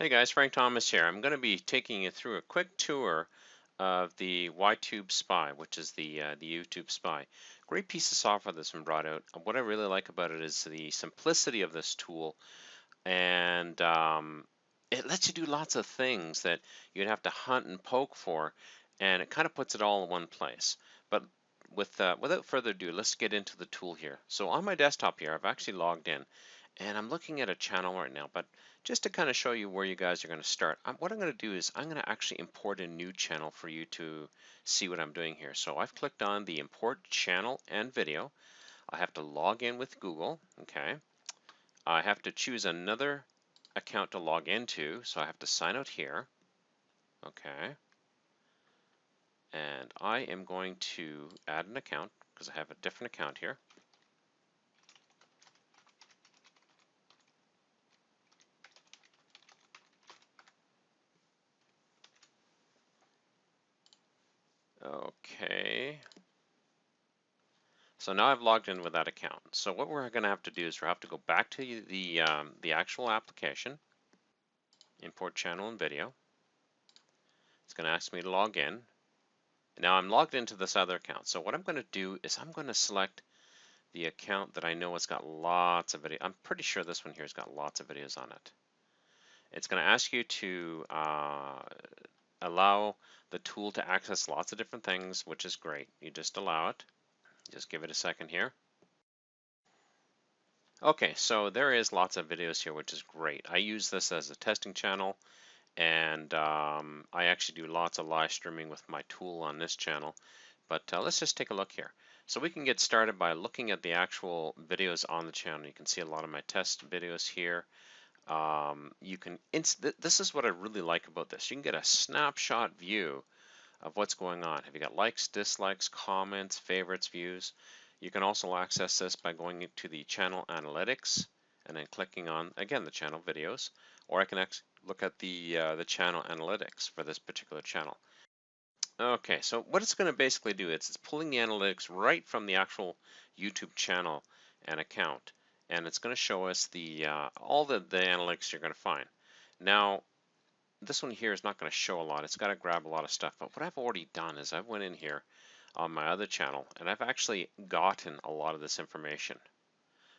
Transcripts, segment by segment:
Hey guys, Frank Thomas here. I'm going to be taking you through a quick tour of the YTubeSpy, which is the YouTube Spy. Great piece of software that's been brought out. What I really like about it is the simplicity of this tool, and it lets you do lots of things that you'd have to hunt and poke for, and it kind of puts it all in one place. But without further ado, let's get into the tool here. So on my desktop here, I've actually logged in, and I'm looking at a channel right now, but just to kind of show you where you guys are going to start, what I'm going to do is I'm going to actually import a new channel for you to see what I'm doing here. So I've clicked on the import channel and video. I have to log in with Google, okay? I have to choose another account to log into, so I have to sign out here, okay? And I am going to add an account because I have a different account here. Okay, so now I've logged in with that account. So what we're going to have to do is we have to go back to the actual application, import channel and video. It's going to ask me to log in. Now I'm logged into this other account. So what I'm going to do is I'm going to select the account that I know has got lots of video. I'm pretty sure this one here has got lots of videos on it. It's going to ask you to allow the tool to access lots of different things, which is great. You just allow it. Just give it a second here. Okay, so there is lots of videos here, which is great. I use this as a testing channel, and I actually do lots of live streaming with my tool on this channel. But let's just take a look here. So we can get started by looking at the actual videos on the channel. You can see a lot of my test videos here. This is what I really like about this. You can get a snapshot view of what's going on. Have you got likes, dislikes, comments, favorites, views? You can also access this by going into the channel analytics and then clicking on, again, the channel videos, or I can look at the channel analytics for this particular channel. Okay, so what it's going to basically do is it's pulling the analytics right from the actual YouTube channel and account, and it's going to show us all the analytics you're going to find. Now, this one here is not going to show a lot. It's got to grab a lot of stuff. But what I've already done is I went in here on my other channel and I've actually gotten a lot of this information.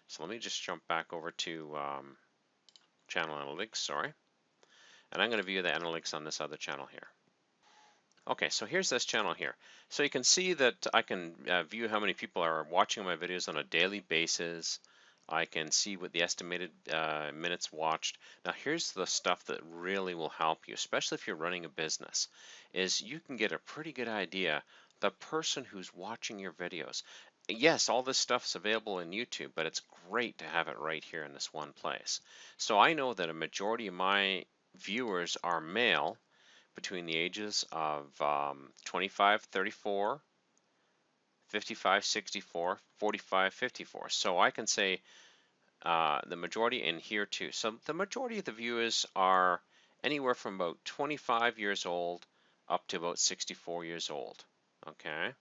So let me just jump back over to channel analytics, sorry. And I'm going to view the analytics on this other channel here. Okay, so here's this channel here. So you can see that I can view how many people are watching my videos on a daily basis. I can see what the estimated minutes watched. Now here's the stuff that really will help you, especially if you're running a business, is you can get a pretty good idea the person who's watching your videos. Yes, all this stuff's available in YouTube, but it's great to have it right here in this one place. So I know that a majority of my viewers are male between the ages of 25, 34, 55, 64, 45, 54. So I can say the majority in here too. So the majority of the viewers are anywhere from about 25 years old up to about 64 years old. Okay,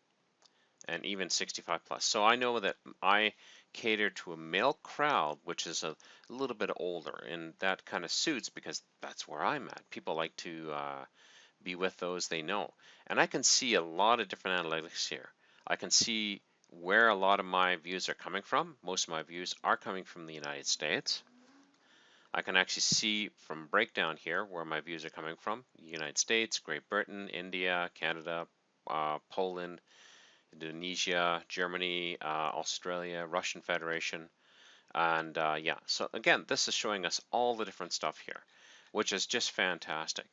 and even 65 plus. So I know that I cater to a male crowd, which is a little bit older, and that kind of suits because that's where I'm at. People like to be with those they know. And I can see a lot of different analytics here. I can see where a lot of my views are coming from. Most of my views are coming from the United States. I can actually see from breakdown here where my views are coming from. United States, Great Britain, India, Canada, Poland, Indonesia, Germany, Australia, Russian Federation. And yeah, so again, this is showing us all the different stuff here, which is just fantastic.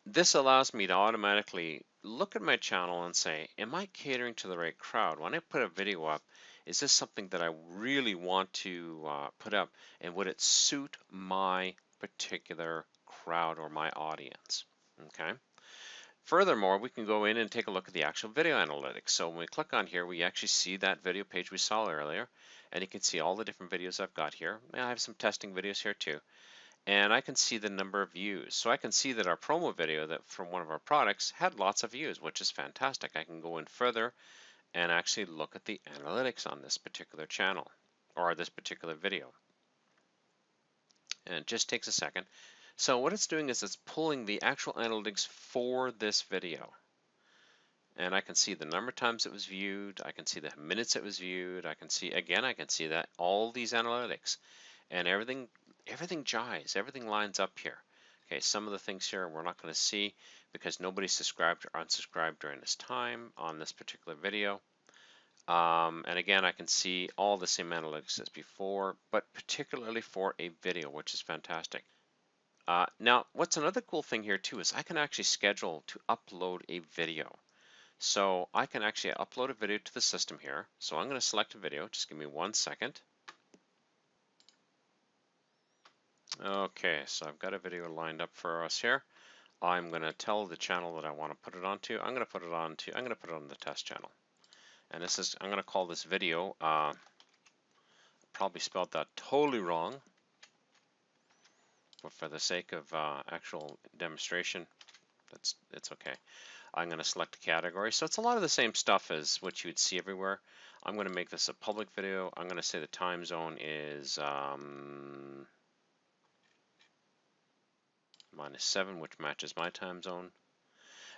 This allows me to automatically look at my channel and say, am I catering to the right crowd? When I put a video up, is this something that I really want to put up, and would it suit my particular crowd or my audience? Okay. Furthermore, we can go in and take a look at the actual video analytics. So when we click on here, we actually see that video page we saw earlier, and you can see all the different videos I've got here. I have some testing videos here too. And I can see the number of views. So I can see that our promo video that from one of our products had lots of views, which is fantastic. I can go in further and actually look at the analytics on this particular channel or this particular video. And it just takes a second. So what it's doing is it's pulling the actual analytics for this video. And I can see the number of times it was viewed, I can see the minutes it was viewed, I can see, again, I can see that all these analytics, and everything jives, everything lines up here. Okay, some of the things here we're not going to see because nobody subscribed or unsubscribed during this time on this particular video. And again, I can see all the same analytics as before, but particularly for a video, which is fantastic. Now, what's another cool thing here too is I can actually schedule to upload a video. So I can actually upload a video to the system here. So I'm going to select a video. Just give me 1 second. Okay, so I've got a video lined up for us here. I'm going to tell the channel that I want to put it onto. I'm going to put it on the test channel. And this is, I'm going to call this video, probably spelled that totally wrong, but for the sake of actual demonstration, it's okay. I'm going to select a category. So it's a lot of the same stuff as what you would see everywhere. I'm going to make this a public video. I'm going to say the time zone is -7, which matches my time zone.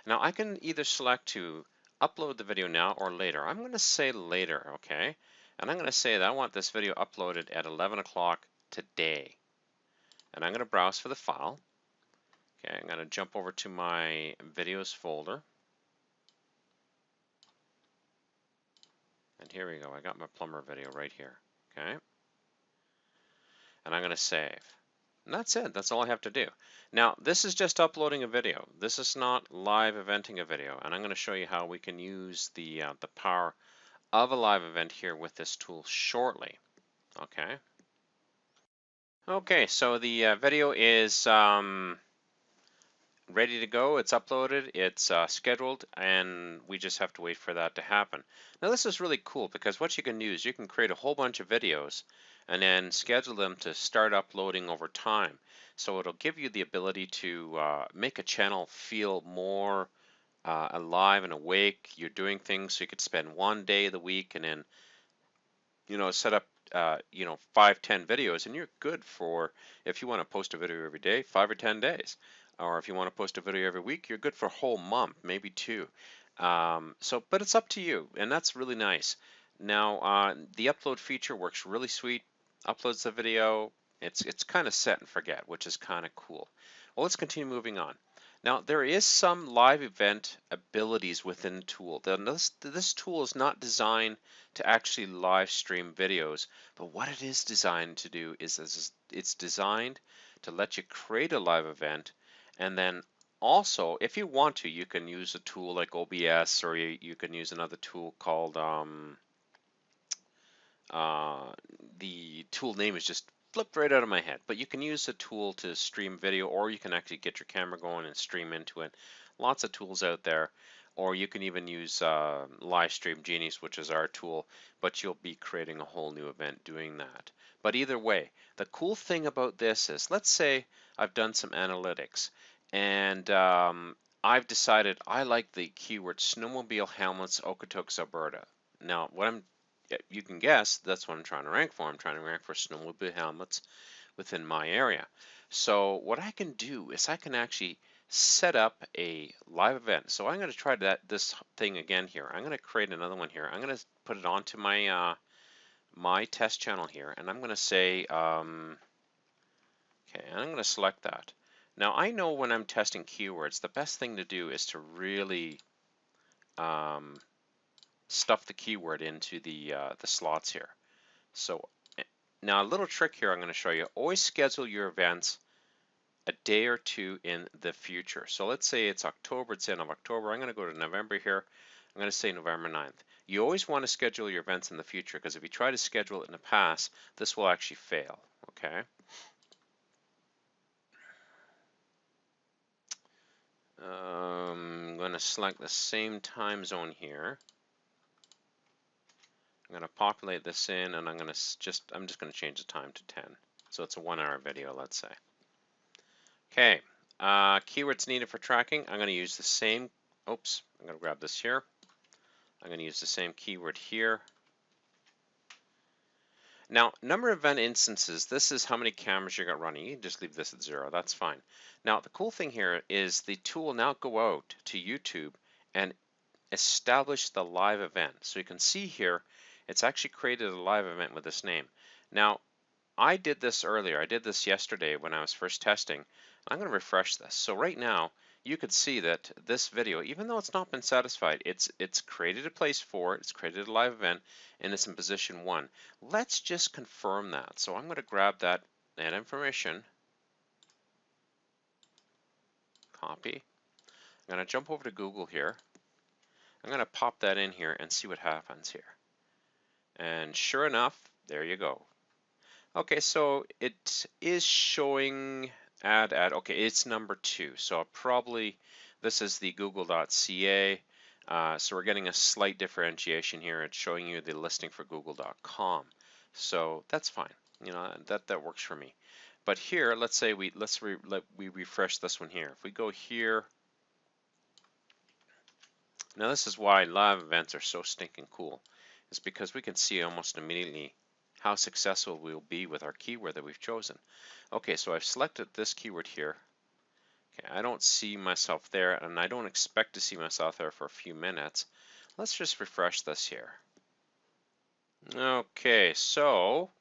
Now I can either select to upload the video now or later. I'm going to say later, okay? And I'm going to say that I want this video uploaded at 11 o'clock today. And I'm going to browse for the file. Okay, I'm going to jump over to my videos folder. And here we go. I got my plumber video right here. Okay. And I'm going to save. And that's it. That's all I have to do. Now, this is just uploading a video. This is not live eventing a video. And I'm going to show you how we can use the power of a live event here with this tool shortly. Okay. Okay, so the video is ready to go. It's uploaded, it's scheduled, and we just have to wait for that to happen. Now this is really cool because what you can do is you can create a whole bunch of videos and then schedule them to start uploading over time. So it'll give you the ability to make a channel feel more alive and awake. You're doing things, so you could spend one day of the week and then set up 5-10 videos, and you're good for, if you want to post a video every day, 5 or 10 days. Or if you want to post a video every week, you're good for a whole month, maybe 2. But it's up to you, and that's really nice. Now, the upload feature works really sweet. Uploads the video. It's kind of set and forget, which is kind of cool. Well, let's continue moving on. Now, there is some live event abilities within the tool. This tool is not designed to actually live stream videos, but what it is designed to do is it's designed to let you create a live event, and then also, if you want to, you can use a tool like OBS, or you can use another tool called, the tool name is just flipped right out of my head, but you can use a tool to stream video, or you can actually get your camera going and stream into it. Lots of tools out there. Or you can even use Livestream Genius, which is our tool, but you'll be creating a whole new event doing that. But either way, the cool thing about this is, let's say I've done some analytics, and I've decided I like the keyword snowmobile helmets, Okotoks, Alberta. Now, you can guess that's what I'm trying to rank for. I'm trying to rank for snowmobile helmets within my area. So what I can do is I can actually set up a live event. So I'm going to try this thing again here. I'm going to create another one here. I'm going to put it onto my my test channel here, and I'm going to say, okay, and I'm going to select that. Now I know when I'm testing keywords, the best thing to do is to really stuff the keyword into the slots here. So now a little trick here I'm going to show you. Always schedule your events a day or two in the future. So let's say it's October, it's the end of October. I'm going to go to November here. I'm going to say November 9th. You always want to schedule your events in the future, because if you try to schedule it in the past, this will actually fail, okay? I'm going to select the same time zone here. I'm going to populate this in, and I'm just going to change the time to 10. So it's a 1-hour video, let's say. Okay, keywords needed for tracking. I'm going to use the same, I'm going to grab this here. I'm going to use the same keyword here. Now, number of event instances, this is how many cameras you got running. You can just leave this at 0, that's fine. Now, the cool thing here is the tool will now go out to YouTube and establish the live event. So you can see here, it's actually created a live event with this name. Now, I did this earlier. I did this yesterday when I was first testing. I'm going to refresh this. So right now, you could see that this video, even though it's not been satisfied, it's created a place for it, it's created a live event, and it's in position 1. Let's just confirm that. So I'm going to grab that information, copy. I'm going to jump over to Google here. I'm going to pop that in here and see what happens here. And sure enough, there you go. Okay, so it is showing ad. Okay, it's number 2. So probably this is the google.ca. So we're getting a slight differentiation here. It's showing you the listing for google.com. So that's fine. You know, that works for me. But here, let's say we refresh this one here. If we go here, now this is why live events are so stinking cool. It's because we can see almost immediately how successful we'll be with our keyword that we've chosen. Okay, so I've selected this keyword here. Okay, I don't see myself there, and I don't expect to see myself there for a few minutes. Let's just refresh this here. Okay, so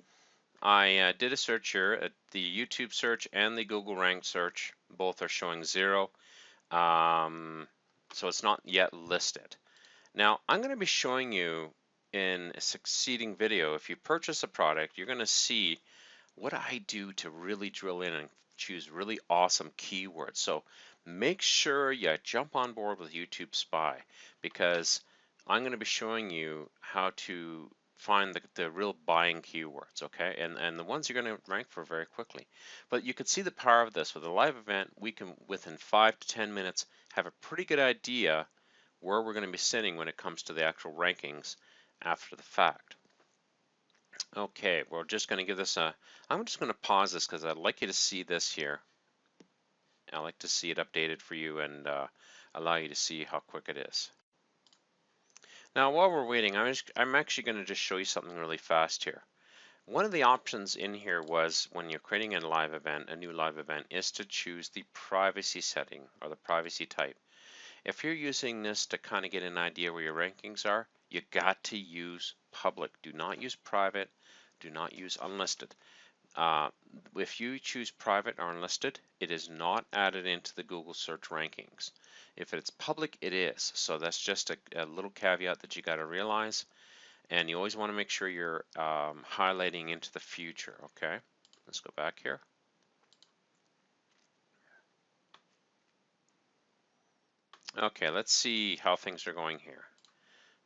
I did a search here. The YouTube search and the Google ranked search both are showing 0. So it's not yet listed. Now, I'm going to be showing you in a succeeding video, if you purchase a product, you're going to see what I do to really drill in and choose really awesome keywords. So make sure you jump on board with YTubeSpy, because I'm going to be showing you how to find the real buying keywords, okay? And the ones you're going to rank for very quickly. But you can see the power of this. With a live event, we can, within 5 to 10 minutes, have a pretty good idea where we're going to be sitting when it comes to the actual rankings after the fact. Okay, we're just going to give this a, I'm just going to pause this because I'd like you to see this here. I like to see it updated for you and allow you to see how quick it is. Now while we're waiting, I'm actually going to just show you something really fast here. One of the options in here was, when you're creating a live event, a new live event, is to choose the privacy setting or the privacy type. If you're using this to kind of get an idea where your rankings are, you got to use public. Do not use private. Do not use unlisted. If you choose private or unlisted, it is not added into the Google search rankings. If it's public, it is. So that's just a little caveat that you got to realize. And you always want to make sure you're highlighting into the future. Okay, let's go back here. Okay, let's see how things are going here.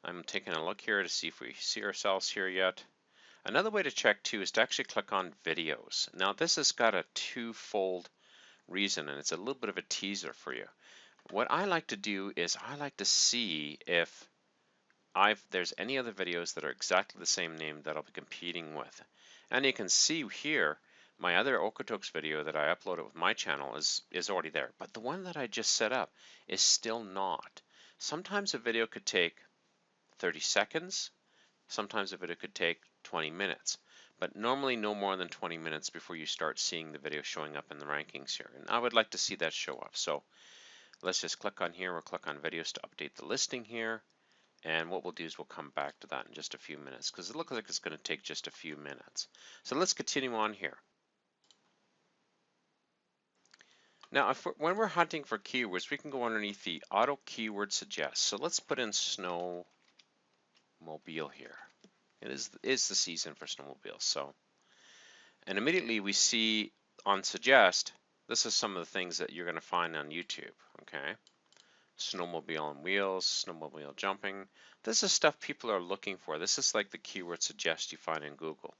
I'm taking a look here to see if we see ourselves here yet. Another way to check too is to actually click on videos. Now this has got a twofold reason, and it's a little bit of a teaser for you. What I like to do is I like to see if there's any other videos that are exactly the same name that I'll be competing with. And you can see here my other Okotoks video that I uploaded with my channel is already there, but the one that I just set up is still not. Sometimes a video could take 30 seconds, sometimes a video could take 20 minutes, but normally no more than 20 minutes before you start seeing the video showing up in the rankings here. And I would like to see that show up. So let's just click on here, we'll click on videos to update the listing here. And what we'll do is we'll come back to that in just a few minutes, because it looks like it's going to take just a few minutes. So let's continue on here. Now, when we're hunting for keywords, we can go underneath the auto keyword suggest. So let's put in snowmobile here. It is the season for snowmobiles. So, and immediately we see on suggest, this is some of the things that you're going to find on YouTube. Okay. Snowmobile on wheels, snowmobile jumping. This is stuff people are looking for. This is like the keyword suggest you find in Google.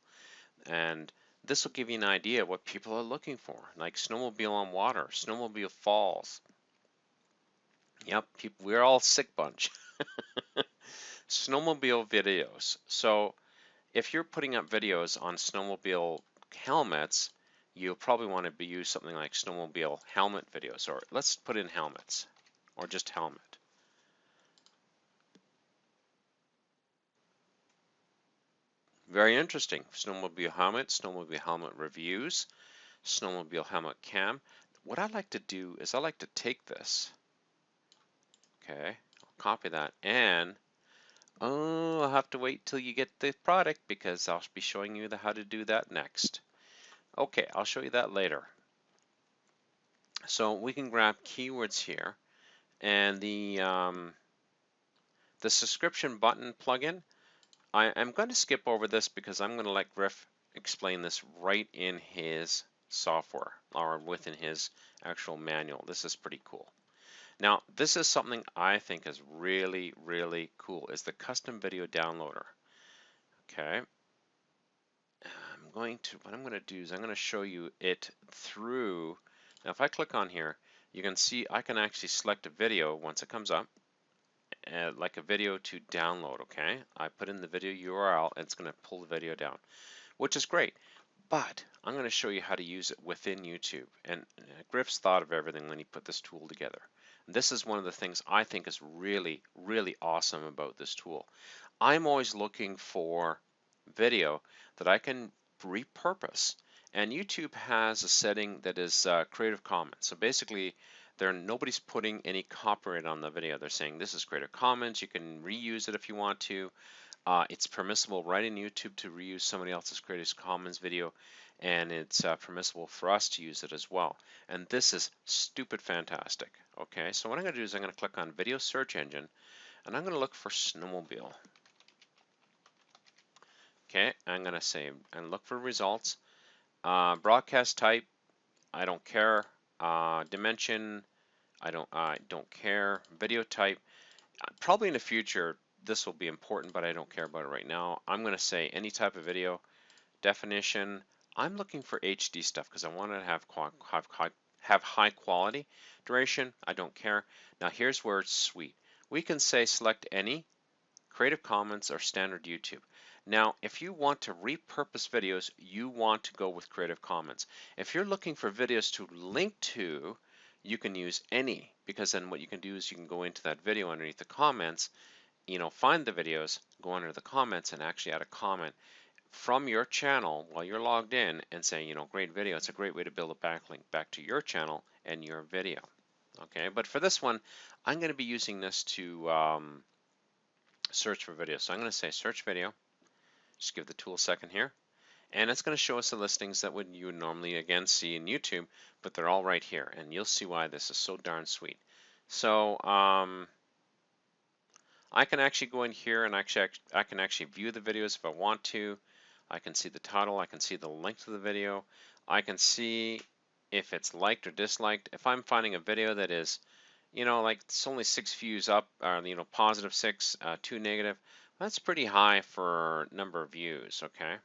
And this will give you an idea of what people are looking for, like snowmobile on water, snowmobile falls. Yep, we're all a sick bunch. Snowmobile videos. So if you're putting up videos on snowmobile helmets, you'll probably want to use something like snowmobile helmet videos, or let's put in helmets, or just helmet. Very interesting. Snowmobile helmet reviews, snowmobile helmet cam. What I like to do is I like to take this, okay, I'll copy that, and oh, I'll have to wait till you get the product because I'll be showing you how to do that next. Okay, I'll show you that later. So we can grab keywords here, and the subscription button plugin, I'm going to skip over this because I'm going to let Griff explain this right in his software or within his actual manual. This is pretty cool. Now, this is something I think is really, really cool, is the custom video downloader. Okay. What I'm going to do is I'm going to show you it through. Now, if I click on here, you can see I can actually select a video once it comes up, like a video to download, okay? I put in the video URL, and it's going to pull the video down, which is great. But I'm going to show you how to use it within YouTube. And Griff's thought of everything when he put this tool together. This is one of the things I think is really, really awesome about this tool. I'm always looking for video that I can repurpose. And YouTube has a setting that is Creative Commons. So basically, nobody's putting any copyright on the video. They're saying this is Creative Commons. You can reuse it if you want to. It's permissible right in YouTube to reuse somebody else's Creative Commons video, and it's permissible for us to use it as well. And this is stupid fantastic. Okay, so what I'm going to do is I'm going to click on Video Search Engine, and I'm going to look for snowmobile. Okay, I'm going to say and look for results. Broadcast type, I don't care. Dimension, I don't care. Video type, probably in the future this will be important, but I don't care about it right now. I'm going to say any type of video. Definition, I'm looking for HD stuff because I want to have high quality. Duration, I don't care. Now here's where it's sweet. We can say select any, Creative Commons, or standard YouTube. Now, if you want to repurpose videos, you want to go with Creative Commons. If you're looking for videos to link to, you can use any, because then what you can do is you can go into that video underneath the comments, find the videos, go under the comments, and actually add a comment from your channel while you're logged in and say, great video. It's a great way to build a backlink back to your channel and your video. Okay, but for this one, I'm going to be using this to search for video. So I'm going to say search video. Just give the tool a second here. And it's going to show us the listings that you would normally, again, see in YouTube, but they're all right here. And you'll see why this is so darn sweet. So I can actually go in here and I can actually view the videos if I want to. I can see the title. I can see the link to the video. I can see if it's liked or disliked. If I'm finding a video that is, like it's only 6 views up, or positive 6, 2 negative, that's pretty high for number of views. Okay.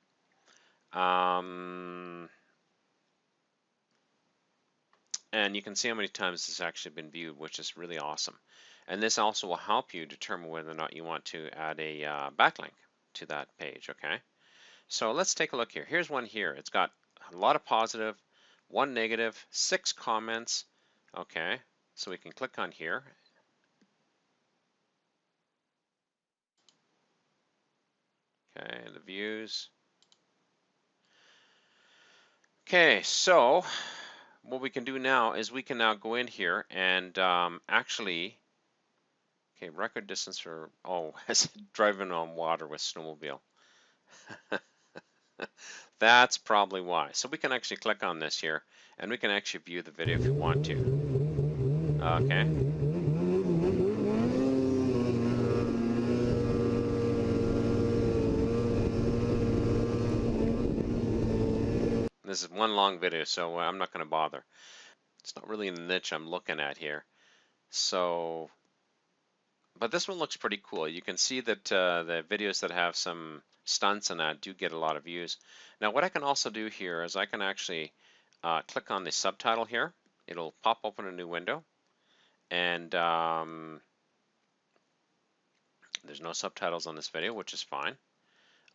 And you can see how many times this has actually been viewed, which is really awesome. And this also will help you determine whether or not you want to add a backlink to that page. Okay. So let's take a look here. Here's one here. It's got a lot of positive, 1 negative, 6 comments. Okay, so we can click on here. Okay, the views. Okay, so what we can do now is we can now go in here and actually, okay, record distance for, it's driving on water with snowmobile. That's probably why. So we can actually click on this here, and we can actually view the video if you want to. Okay. This is one long video, so I'm not going to bother. It's not really the niche I'm looking at here. So, but this one looks pretty cool. You can see that the videos that have some stunts and that do get a lot of views. Now what I can also do here is I can actually click on the subtitle here. It'll pop open a new window, and there's no subtitles on this video, which is fine.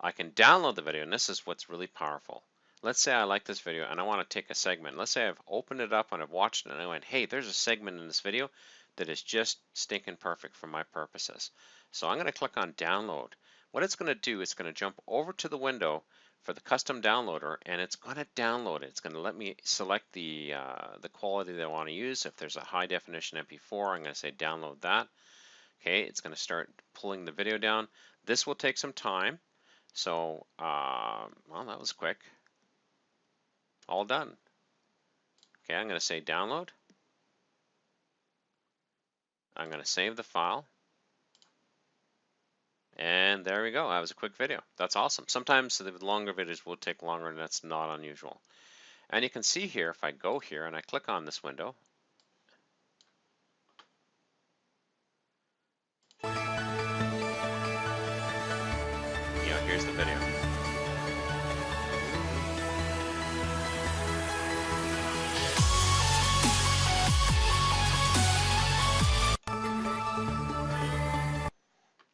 I can download the video, and this is what's really powerful. Let's say I like this video and I want to take a segment. Let's say I've opened it up and I've watched it and I went, hey, there's a segment in this video that is just stinking perfect for my purposes. So I'm going to click on download. what it's going to do, it's going to jump over to the window for the custom downloader, and it's going to download it. It's going to let me select the quality that I want to use. If there's a high definition MP4, I'm going to say download that. Okay, it's going to start pulling the video down. This will take some time. So, well, that was quick. All done. Okay, I'm going to say download. I'm going to save the file. And there we go. That was a quick video. That's awesome. Sometimes the longer videos will take longer, and that's not unusual. And you can see here, if I go here and I click on this window, here's the video.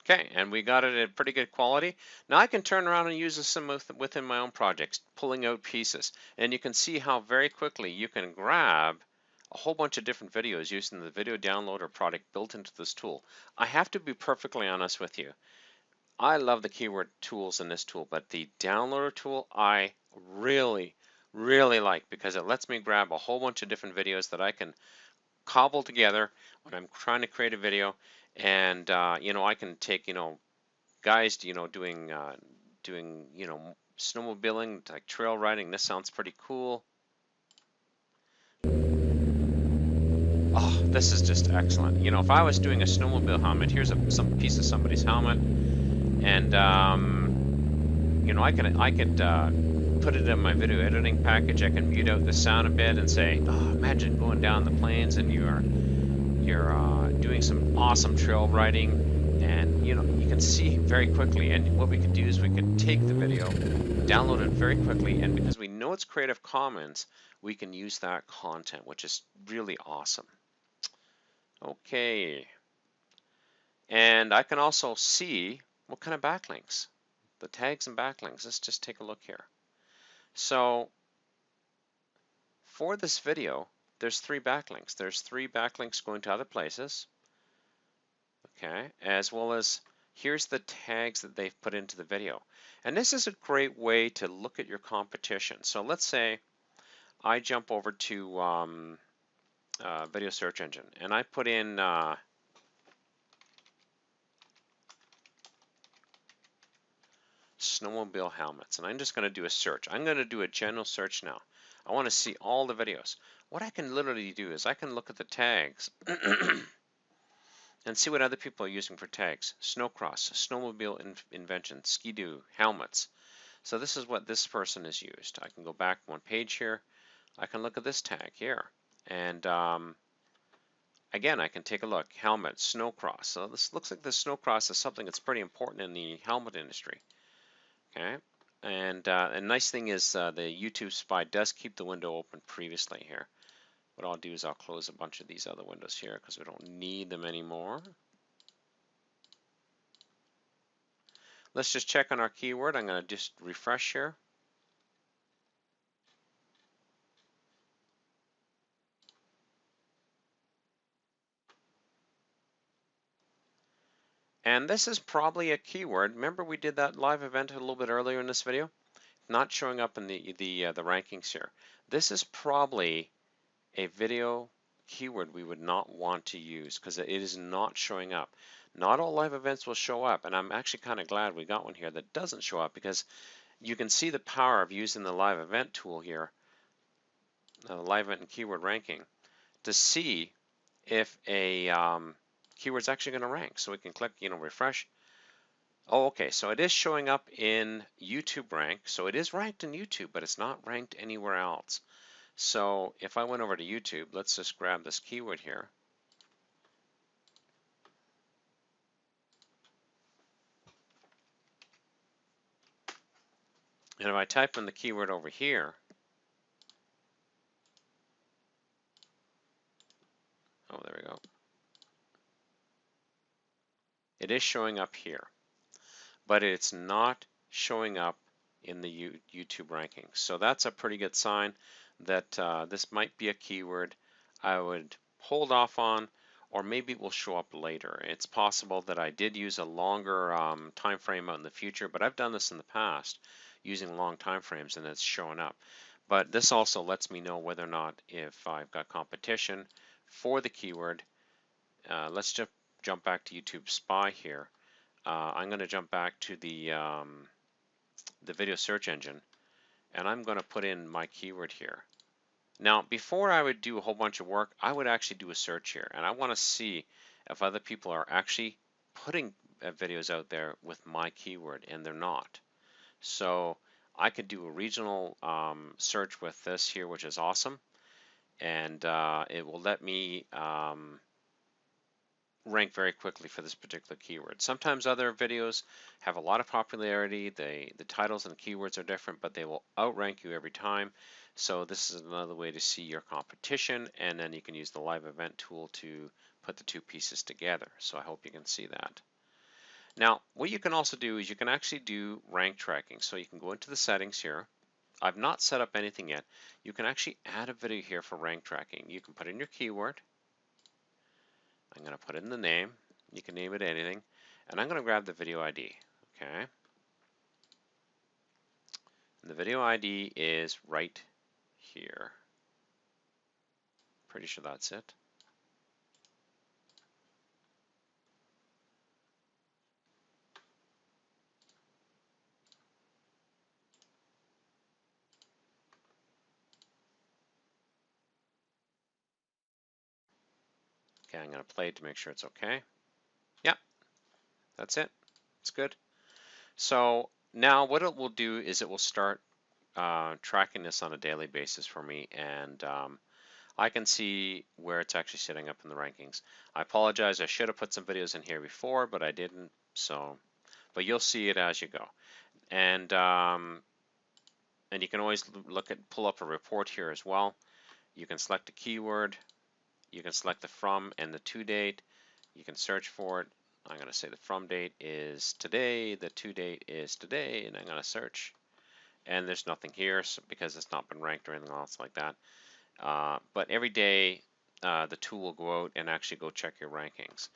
Okay, and we got it at pretty good quality. Now I can turn around and use this within my own projects, pulling out pieces. And you can see how very quickly you can grab a whole bunch of different videos using the video downloader product built into this tool. I have to be perfectly honest with you. I love the keyword tools in this tool, but the downloader tool I really, really like, because it lets me grab a whole bunch of different videos that I can cobble together when I'm trying to create a video. And I can take guys doing snowmobiling, like trail riding. This sounds pretty cool. Oh, this is just excellent. If I was doing a snowmobile helmet, here's some piece of somebody's helmet, and I could put it in my video editing package. I can mute out the sound a bit and say, oh, imagine going down the plains and you're doing some awesome trail riding, and you can see very quickly. And what we could do is we could take the video, download it very quickly, and because we know it's Creative Commons, we can use that content, which is really awesome. Okay, and I can also see what kind of backlinks, the tags and backlinks. Let's just take a look here. So for this video, there's 3 backlinks. There's 3 backlinks going to other places. Okay, as well as here's the tags that they've put into the video. And this is a great way to look at your competition. So let's say I jump over to video search engine and I put in snowmobile helmets, and I'm just going to do a search. I'm going to do a general search now. I want to see all the videos. What I can literally do is I can look at the tags and see what other people are using for tags. Snowcross, snowmobile invention, skidoo, helmets. So this is what this person has used. I can go back one page here. I can look at this tag here. And again, I can take a look. Helmet, snowcross. So this looks like the snowcross is something that's pretty important in the helmet industry. Okay. And a nice thing is the YTubeSpy does keep the window open previously here. What I'll do is I'll close a bunch of these other windows here because we don't need them anymore. Let's just check on our keyword. I'm going to just refresh here. And this is probably a keyword. Remember we did that live event a little bit earlier in this video? Not showing up in the rankings here. This is probably a video keyword we would not want to use because it is not showing up. Not all live events will show up, and I'm actually kind of glad we got one here that doesn't show up, because you can see the power of using the live event tool here, live event and keyword ranking, to see if a keyword's actually going to rank. So we can click, refresh. Oh, okay, so it is showing up in YouTube rank. So it is ranked in YouTube, but it's not ranked anywhere else. So if I went over to YouTube, let's just grab this keyword here. And if I type in the keyword over here, oh, there we go. It is showing up here, but it's not showing up in the YouTube rankings. So that's a pretty good sign that this might be a keyword I would hold off on, or maybe it will show up later. It's possible that I did use a longer time frame out in the future, but I've done this in the past using long time frames and it's showing up. But this also lets me know whether or not if I've got competition for the keyword. Let's just jump back to YTubeSpy here. I'm going to jump back to the video search engine, and I'm going to put in my keyword here. Now, before I would do a whole bunch of work, I would actually do a search here, and I want to see if other people are actually putting videos out there with my keyword, and they're not. So I could do a regional search with this here, which is awesome, and it will let me rank very quickly for this particular keyword. Sometimes other videos have a lot of popularity, the titles and keywords are different, but they will outrank you every time. So this is another way to see your competition, and then you can use the live event tool to put the two pieces together. So I hope you can see that. Now, what you can also do is you can actually do rank tracking. So you can go into the settings here. I've not set up anything yet. You can actually add a video here for rank tracking. You can put in your keyword. I'm going to put in the name. You can name it anything. And I'm going to grab the video ID. Okay. And the video ID is right here. Pretty sure that's it. Okay, I'm going to play it to make sure it's okay. Yep, that's it. It's good. So now what it will do is it will start tracking this on a daily basis for me, and I can see where it's actually sitting up in the rankings. I apologize, I should have put some videos in here before, but I didn't. So, but you'll see it as you go. And you can always pull up a report here as well. You can select a keyword, you can select the from and the to date, you can search for it. I'm going to say the from date is today, the to date is today, and I'm going to search. And there's nothing here because it's not been ranked or anything else like that. But every day the tool will go out and actually go check your rankings.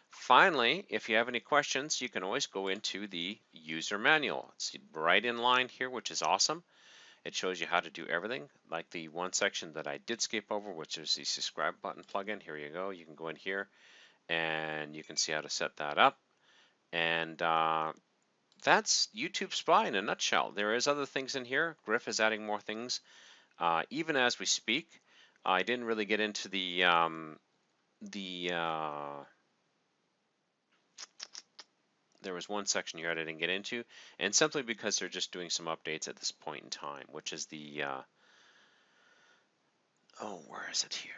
Finally, if you have any questions, you can always go into the user manual. It's right in line here, which is awesome. It shows you how to do everything, like the one section that I did skip over, which is the subscribe button plugin. Here you go. You can go in here and you can see how to set that up. And that's YTubeSpy in a nutshell. There is other things in here. Griff is adding more things even as we speak. I didn't really get into there was one section here I didn't get into, and simply because they're just doing some updates at this point in time, which is the oh, where is it here?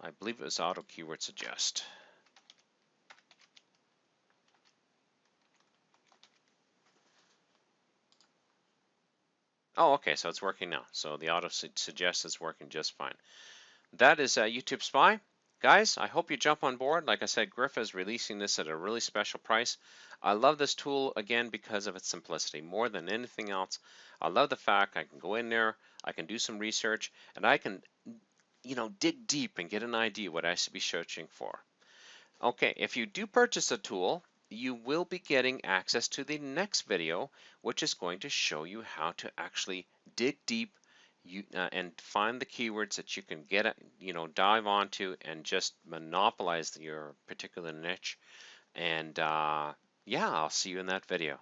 I believe it was auto keyword suggest. Oh, okay, so it's working now. So the auto suggest is working just fine. That is YTubeSpy. Guys, I hope you jump on board. Like I said, Griff is releasing this at a really special price. I love this tool, again, because of its simplicity. More than anything else, I love the fact I can go in there, I can do some research, and I can, dig deep and get an idea what I should be searching for. Okay, if you do purchase a tool, you will be getting access to the next video, which is going to show you how to actually dig deep and find the keywords that you can dive onto and just monopolize your particular niche. And yeah, I'll see you in that video.